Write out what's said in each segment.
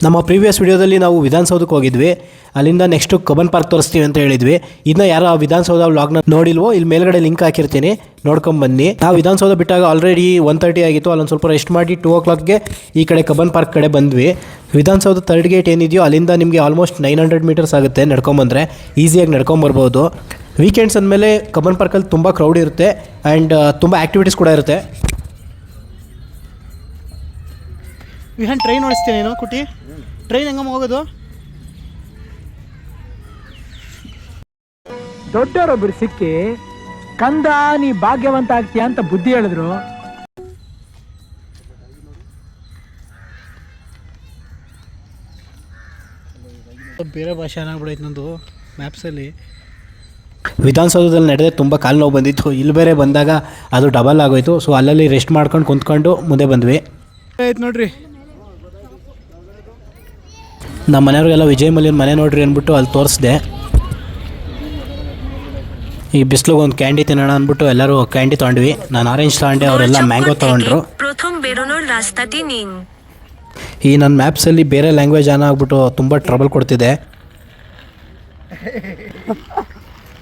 ನಮ್ಮ ಪ್ರೀವಿಯಸ್ ವಿಡಿಯೋದಲ್ಲಿ ನಾವು ವಿಧಾನಸೌಧಕ್ಕೆ ಹೋಗಿದ್ವಿ. ಅಲ್ಲಿಂದ ನೆಕ್ಸ್ಟು ಕಬ್ಬನ್ ಪಾರ್ಕ್ ತೋರಿಸ್ತೀವಿ ಅಂತ ಹೇಳಿದ್ವಿ. ಇನ್ನು ಯಾರು ಆ ವಿಧಾನಸೌಧ ವ್ಲಾಗ್ನ ನೋಡಿಲ್ವೋ ಇಲ್ಲಿ ಮೇಲ್ಗಡೆ ಲಿಂಕ್ ಹಾಕಿರ್ತೀನಿ, ನೋಡ್ಕೊಂಬನ್ನಿ. ನಾವು ವಿಧಾನಸೌಧ ಬಿಟ್ಟಾಗ ಆಲ್ರೆಡಿ 1:30 ಆಗಿತ್ತು. ಅಲ್ಲೊಂದು ಸ್ವಲ್ಪ ರೆಸ್ಟ್ ಮಾಡಿ 2 o'clockಗೆ ಈ ಕಡೆ ಕಬ್ಬನ್ ಪಾರ್ಕ್ ಕಡೆ ಬಂದ್ವಿ. ವಿಧಾನಸೌಧ ಥರ್ಡ್ ಗೇಟ್ ಏನಿದೆಯೋ ಅಲ್ಲಿಂದ ನಿಮಗೆ ಆಲ್ಮೋಸ್ಟ್ 900 ಮೀಟರ್ಸ್ ಆಗುತ್ತೆ ನಡ್ಕೊಂಬಂದರೆ. ಈಸಿಯಾಗಿ ನಡ್ಕೊಂಬರ್ಬೋದು. ವೀಕೆಂಡ್ಸ್ ಅಂದಮೇಲೆ ಕಬ್ಬನ್ ಪಾರ್ಕಲ್ಲಿ ತುಂಬ ಕ್ರೌಡ್ ಇರುತ್ತೆ ಆ್ಯಂಡ್ ತುಂಬ ಆ್ಯಕ್ಟಿವಿಟೀಸ್ ಕೂಡ ಇರುತ್ತೆ. ವಿಹಾನ್ ಟ್ರೈನ್ ಓಡಿಸ್ತೀನಿ ನೀನು ಕುಟಿ. ಟ್ರೈನ್ ಹೆಂಗಮ್ಮ ಹೋಗೋದು? ದೊಡ್ಡವರೊಬ್ಬರು ಸಿಕ್ಕಿ ಕಂದ ನೀ ಭಾಗ್ಯವಂತ ಆಗ್ತೀಯ ಅಂತ ಬುದ್ಧಿ ಹೇಳಿದ್ರು. ಬೇರೆ ಭಾಷೆ ಏನಾಗ್ಬಿಡೈತೆ ನಂದು ಮ್ಯಾಪ್ಸಲ್ಲಿ. ವಿಧಾನಸೌಧದಲ್ಲಿ ನಡೆದೇ ತುಂಬ ಕಾಲು ನೋವು ಬಂದಿತ್ತು. ಇಲ್ಲಿ ಬೇರೆ ಬಂದಾಗ ಅದು ಡಬಲ್ ಆಗೋಯ್ತು. ಸೊ ಅಲ್ಲಲ್ಲಿ ರೆಸ್ಟ್ ಮಾಡ್ಕೊಂಡು ಕುಂತ್ಕೊಂಡು ಮುಂದೆ ಬಂದ್ವಿ. ಆಯ್ತು ನೋಡ್ರಿ, ನಮ್ಮ ಮನೆಯವ್ರಿಗೆಲ್ಲ ವಿಜಯ್ ಮಲ್ಯನ ಮನೆ ನೋಡ್ರಿ ಅಂದ್ಬಿಟ್ಟು ಅಲ್ಲಿ ತೋರಿಸ್ದೆ. ಈ ಬಿಸಿಲಿಗೆ ಒಂದು ಕ್ಯಾಂಡಿ ತಿನ್ನೋಣ ಅಂದ್ಬಿಟ್ಟು ಎಲ್ಲರೂ ಕ್ಯಾಂಡಿ ತೊಗೊಂಡ್ವಿ. ನಾನು ಆರೆಂಜ್ ತೊಗೊಂಡೆ, ಅವರೆಲ್ಲ ಮ್ಯಾಂಗೋ ತೊಗೊಂಡ್ರು. ಈ ನನ್ನ ಮ್ಯಾಪ್ಸಲ್ಲಿ ಬೇರೆ ಲ್ಯಾಂಗ್ವೇಜ್ ಆನ್ ಆಗ್ಬಿಟ್ಟು ತುಂಬ ಟ್ರಬಲ್ ಕೊಡ್ತಿದೆ.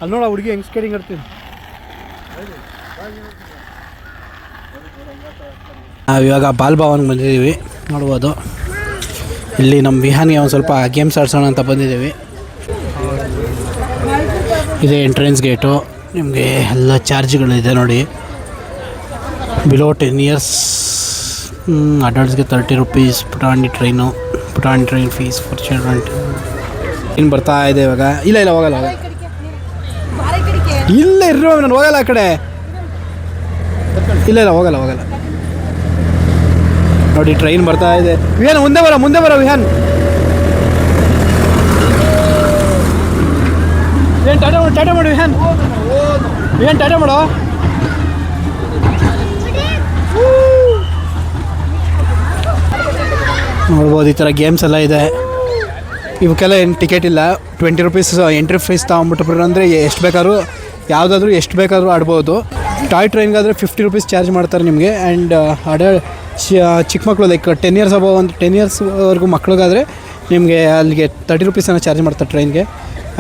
ಅಲ್ಲಿ ನೋಡ ಹುಡುಗಿ ಹೆಂಗ್ ಸ್ಕೇಟಿಂಗ್ ಆಡ್ತೀನಿ. ನಾವು ಇವಾಗ ಬಾಲ್ ಭವನ್ಗೆ ಬಂದಿದ್ದೀವಿ, ನೋಡ್ಬೋದು. ಇಲ್ಲಿ ನಮ್ಮ ವಿಹಾನ್ಗೆ ಒಂದು ಸ್ವಲ್ಪ ಗೇಮ್ಸ್ ಆಡ್ಸೋಣ ಅಂತ ಬಂದಿದ್ದೀವಿ. ಇದೇ ಎಂಟ್ರೆನ್ಸ್ ಗೇಟು. ನಿಮಗೆ ಎಲ್ಲ ಚಾರ್ಜ್ಗಳಿದೆ ನೋಡಿ. Below 10 years ಅಡಲ್ಟ್ಸ್ಗೆ 30 rupees. ಪುಟಾಣಿ ಟ್ರೈನ್ ಫೀಸ್ ಫಾರ್ ಚಿಲ್ಡ್ರನ್. ಇನ್ನು ಬರ್ತಾ ಇದೆ ಇವಾಗ. ಇಲ್ಲ ಹೋಗಲ್ಲ ಇಲ್ಲ ಇರೋ, ನಾನು ಹೋಗಲ್ಲ ಆ ಕಡೆ. ಇಲ್ಲ ಹೋಗಲ್ಲ ನೋಡಿ, ಟ್ರೈನ್ ಬರ್ತಾ ಇದೆ. ವಿಹಾನ್ ಮುಂದೆ ಬರೋ ವಿಹಾನ್. ಏನು ಟಾಟಾ ಮಾಡು ವಿಹಾನ್ ಟಾಟಾ ಮಾಡೋ. ನೋಡ್ಬೋದು ಈ ಥರ ಗೇಮ್ಸ್ ಎಲ್ಲ ಇದೆ. ಇವಕ್ಕೆಲ್ಲ ಏನು ಟಿಕೆಟ್ ಇಲ್ಲ. 20 rupees ಎಂಟ್ರಿ ಫೀಸ್ ತೊಗೊಂಬಿಟ್ಟು ಅಂದರೆ ಎಷ್ಟು ಬೇಕಾದರೂ ಆಡ್ಬೋದು. ಟಾಯ್ ಟ್ರೈನ್ಗಾದರೆ 50 rupees ಚಾರ್ಜ್ ಮಾಡ್ತಾರೆ ನಿಮಗೆ. ಆ್ಯಂಡ್ ಚಿಕ್ಕ ಮಕ್ಕಳು ಲೈಕ್ 10 years ಅಬೋ, ಒಂದು 10 yearsವರೆಗೂ ಮಕ್ಳಿಗಾದರೆ ನಿಮಗೆ ಅಲ್ಲಿಗೆ 30 rupees ಚಾರ್ಜ್ ಮಾಡ್ತಾರೆ ಟ್ರೈನ್ಗೆ.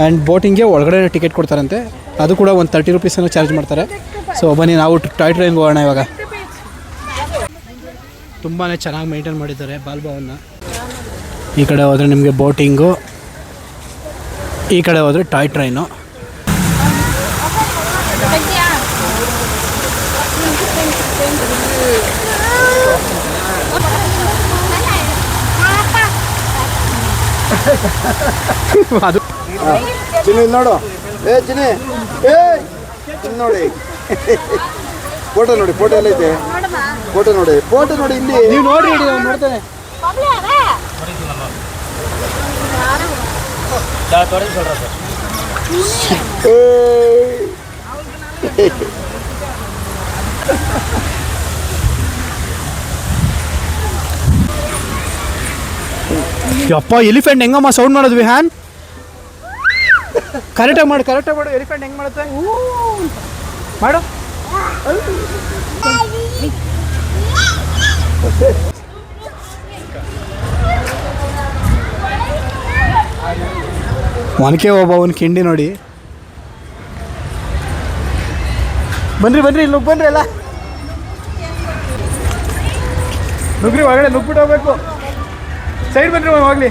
ಆ್ಯಂಡ್ ಬೋಟಿಂಗ್ಗೆ ಒಳಗಡೆ ಟಿಕೆಟ್ ಕೊಡ್ತಾರಂತೆ, ಅದು ಕೂಡ ಒಂದು 30 rupees ಚಾರ್ಜ್ ಮಾಡ್ತಾರೆ. ಸೊ ಬನ್ನಿ ನಾವು ಟಾಯ್ ಟ್ರೈನ್ಗೆ ಹೋಗೋಣ ಇವಾಗ. ತುಂಬಾ ಚೆನ್ನಾಗಿ ಮೇಂಟೈನ್ ಮಾಡಿದ್ದಾರೆ ಬಾಲ್ ಭವನ್ನ. ಈ ಕಡೆ ಹೋದರೆ ನಿಮಗೆ ಬೋಟಿಂಗು, ಈ ಕಡೆ ಹೋದರೆ ಟಾಯ್ ಟ್ರೈನು. ಅದು ಚಿನ್ನಿ ಇಲ್ಲಿ ನೋಡು. ಚಿನ್ನಿ ನೋಡಿ, ಫೋಟೋ ಎಲ್ಲ ಐತೆ. ಫೋಟೋ ನೋಡಿ ಇಲ್ಲಿ. ನೀವು ನೋಡಿ, ನೋಡ್ತಾನೆ. ಯಪ್ಪ, ಎಲಿಫೆಂಟ್ ಹೆಂಗಮ್ಮ ಸೌಂಡ್ ಮಾಡೋದು ವಿಹಾನ್? ಕರೆಕ್ಟಾಗಿ ಮಾಡು. ಎಲಿಫೆಂಟ್ ಹೆಂಗೆ ಮಾಡುತ್ತೆ ಮಾಡು. ಒನಕೆ ಒಬ್ಬ ಕಿಂಡಿ ನೋಡಿ. ಬನ್ರಿ ಇಲ್ಲಿ ಬನ್ರಿ ಎಲ್ಲ. ನುಗ್ರಿ ಒಳಗಡೆ, ನುಗ್ಬಿಟ್ಟು ಹೋಗ್ಬೇಕು. ಸೈಡ್ ಬನ್ರಿ ಹೋಗ್ಲಿ.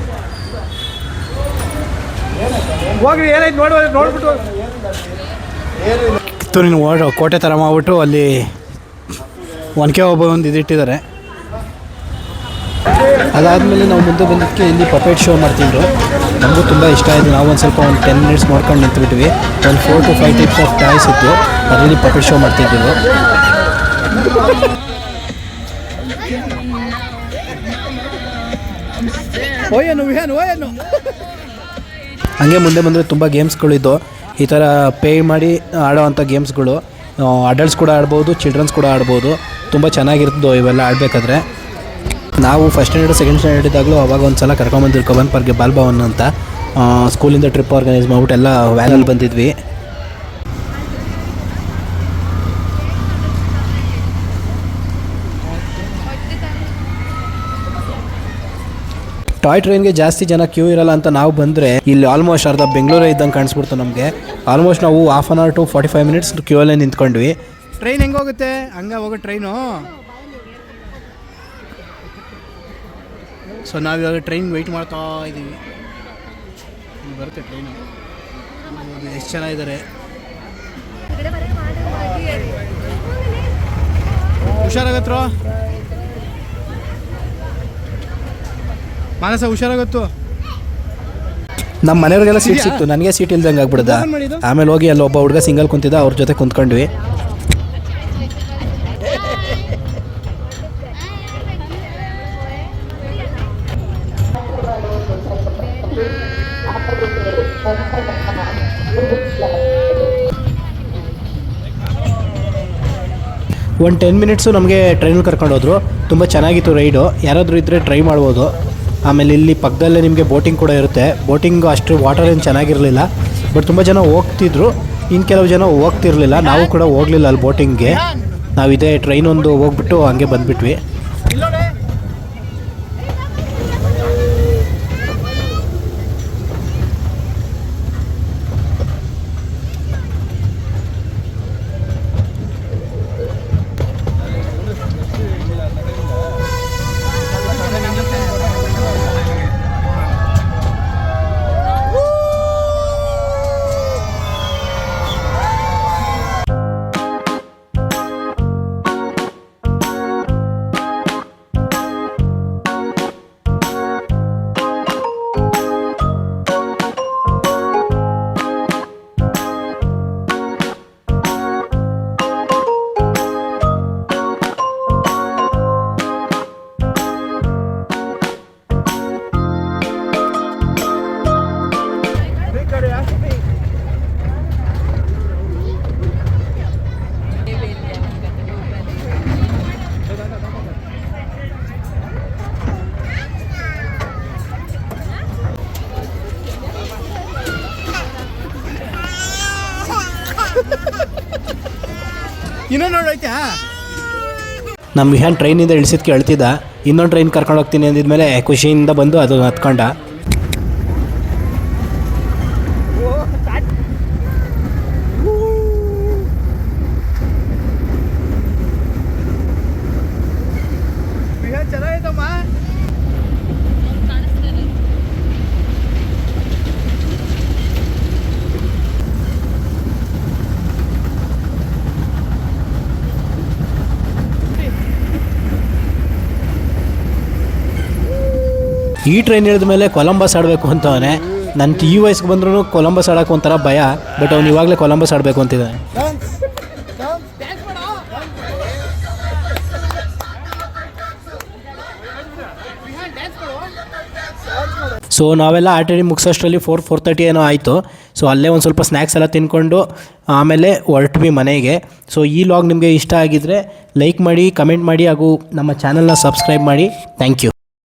ಏನಾಯ್ತು ನೋಡ್ಬಿಟ್ಟು ಕಿತ್ತೂರಿನ ಕೋಟೆ ಥರ ಮಾಡ್ಬಿಟ್ಟು ಅಲ್ಲಿ ಒನಕೆ ಒಬ್ಬ ಒಂದು ಇದಿಟ್ಟಿದ್ದಾರೆ. ಅದಾದಮೇಲೆ ನಾವು ಮುಂದೆ ಬಂದಕ್ಕೆ ಇಲ್ಲಿ ಪಪೇಟ್ ಶೋ ಮಾಡ್ತಿದ್ರು. ನಮಗೂ ತುಂಬ ಇಷ್ಟ ಆಯಿತು. ನಾವು ಒಂದು ಸ್ವಲ್ಪ 10 minutes ಮಾಡ್ಕೊಂಡು ನಿಂತುಬಿಟ್ವಿ. ಒಂದು 4 to 5 types ಆಫ್ ಟಾಯ್ಸ್ ಇತ್ತು, ಅದರಲ್ಲಿ ಪಪೇಟ್ ಶೋ ಮಾಡ್ತಿದ್ರು. ಹಂಗೆ ಮುಂದೆ ಬಂದರೆ ತುಂಬ ಗೇಮ್ಸ್ಗಳಿದ್ದು. ಈ ಥರ ಪೇ ಮಾಡಿ ಆಡೋವಂಥ ಗೇಮ್ಸ್ಗಳು ಅಡಲ್ಟ್ಸ್ ಕೂಡ ಆಡ್ಬೋದು, ಚಿಲ್ಡ್ರನ್ಸ್ ಕೂಡ ಆಡ್ಬೋದು. ತುಂಬ ಚೆನ್ನಾಗಿರ್ತದೆ ಇವೆಲ್ಲ ಆಡಬೇಕಾದ್ರೆ. ನಾವು ಫಸ್ಟ್ ಸ್ಟ್ಯಾಂಡರ್ಡ್ ಸೆಕೆಂಡ್ ಸ್ಟ್ಯಾಂಡರ್ಡ್ ಇದ್ದಾಗಲೂ ಅವಾಗ ಒಂದು ಸಲ ಕರ್ಕೊಂಬಂದಿದ್ರು ಕಬ್ಬನ್ ಪಾರ್ಕ್ಗೆ ಬಾಲ್ ಭವನ್ ಅಂತ. ಸ್ಕೂಲಿಂದ ಟ್ರಿಪ್ ಆರ್ಗನೈಸ್ ಮಾಡ್ಬಿಟ್ಟು ಎಲ್ಲ ವ್ಯಾನಲ್ಲಿ ಬಂದಿದ್ವಿ. ಟಾಯ್ ಟ್ರೈನ್ಗೆ ಜಾಸ್ತಿ ಜನ ಕ್ಯೂ ಇರಲ್ಲ ಅಂತ ನಾವು ಬಂದರೆ ಇಲ್ಲಿ ಆಲ್ಮೋಸ್ಟ್ ಅರ್ಧ ಬೆಂಗಳೂರೇ ಇದ್ದಂಗೆ ಕಾಣಿಸ್ಬಿಡ್ತು ನಮಗೆ. ಆಲ್ಮೋಸ್ಟ್ ನಾವು 1/2 hour to 45 minutes ಕ್ಯೂ ಅಲ್ಲೇ ನಿಂತ್ಕೊಂಡ್ವಿ. ಟ್ರೈನ್ ಹೆಂಗೆ ಹೋಗುತ್ತೆ ಹಂಗೆ ಹೋಗೋ ಟ್ರೈನು. ಸೊ ನಾವಿವಾಗ ಟ್ರೈನ್ ವೆಯ್ಟ್ ಮಾಡ್ತಾ ಇದ್ದೀವಿ. ಬರುತ್ತೆ ಟ್ರೈನು. ಎಷ್ಟು ಚೆನ್ನಾಗಿದ್ದಾರೆ. ಹುಷಾರಾಗತ್ರೋ ಮಾನಸ, ಹುಷಾರಾಗತ್ತು. ನಮ್ಮ ಮನೆಯವ್ರಿಗೆಲ್ಲ ಸೀಟ್ ಸಿಕ್ತು, ನನಗೆ ಸೀಟ್ ಇಲ್ದಂಗೆ ಆಗ್ಬಿಡ್ದ. ಆಮೇಲೆ ಹೋಗಿ ಅಲ್ಲಿ ಒಬ್ಬ ಹುಡುಗ ಸಿಂಗಲ್ ಕುಂತಿದ್ದ, ಅವ್ರ ಜೊತೆ ಕುಂತ್ಕೊಂಡ್ವಿ. ಒಂದು 10 minutes ನಮಗೆ ಟ್ರೈನಲ್ಲಿ ಕರ್ಕೊಂಡೋದ್ರು. ತುಂಬ ಚೆನ್ನಾಗಿತ್ತು ರೈಡು. ಯಾರಾದರೂ ಇದ್ದರೆ ಟ್ರೈ ಮಾಡ್ಬೋದು. ಆಮೇಲೆ ಇಲ್ಲಿ ಪಕ್ಕದಲ್ಲೇ ನಿಮಗೆ ಬೋಟಿಂಗ್ ಕೂಡ ಇರುತ್ತೆ. ಬೋಟಿಂಗ್ ಅಷ್ಟು ವಾಟರ್ ಏನು ಚೆನ್ನಾಗಿರಲಿಲ್ಲ, ಬಟ್ ತುಂಬ ಜನ ಹೋಗ್ತಿದ್ರು. ಇನ್ನು ಕೆಲವು ಜನ ಹೋಗ್ತಿರ್ಲಿಲ್ಲ. ನಾವು ಕೂಡ ಹೋಗಲಿಲ್ಲ ಅಲ್ಲಿ ಬೋಟಿಂಗ್ಗೆ. ನಾವು ಇದೇ ಟ್ರೈನ್ ಒಂದು ಹೋಗ್ಬಿಟ್ಟು ಹಂಗೆ ಬಂದುಬಿಟ್ವಿ. ಇನ್ನೊಂದು ನೋಡೈತಾ ನಮ್ಮ ವಿಹಾನ್ ಟ್ರೈನಿಂದ ಇಳಿಸಿದ್ಕೆ ಹೇಳ್ತಿದ್ದ, ಇನ್ನೊಂದು ಟ್ರೈನ್ ಕರ್ಕೊಂಡು ಹೋಗ್ತೀನಿ ಅಂದಿದ್ಮೇಲೆ ಖುಷಿಯಿಂದ ಬಂದು ಅದು ಹತ್ಕೊಂಡ. ಚೆನ್ನಾಗೈತಮ್ಮ. ಈ ಟ್ರೈನ್ ಇಳಿದ ಮೇಲೆ ಕೊಲಂಬಸ್ ಆಡಬೇಕು ಅಂತವನೇ. ನನ್ನ ಈ ವಯಸ್ಸಿಗೆ ಬಂದ್ರೂ ಕೊಲಂಬಸ್ ಆಡೋಕೆ ಒಂಥರ ಭಯ, ಬಟ್ ಅವ್ನು ಇವಾಗಲೇ ಕೊಲಂಬಸ್ ಆಡಬೇಕು ಅಂತಿದ್ದಾನೆ. ಸೊ ನಾವೆಲ್ಲ ಆಲ್ರೆಡಿ ಮುಗಿಸೋಷ್ಟರಲ್ಲಿ 4:30 ಏನೋ ಆಯಿತು. ಸೊ ಅಲ್ಲೇ ಒಂದು ಸ್ವಲ್ಪ ಸ್ನ್ಯಾಕ್ಸ್ ಎಲ್ಲ ತಿನ್ಕೊಂಡು ಆಮೇಲೆ ಹೊರಟ್ವಿ ಮನೆಗೆ. ಸೊ ಈ ಲಾಗ್ ನಿಮಗೆ ಇಷ್ಟ ಆಗಿದ್ದರೆ ಲೈಕ್ ಮಾಡಿ, ಕಮೆಂಟ್ ಮಾಡಿ ಹಾಗೂ ನಮ್ಮ ಚಾನಲ್ನ ಸಬ್ಸ್ಕ್ರೈಬ್ ಮಾಡಿ. Thank you.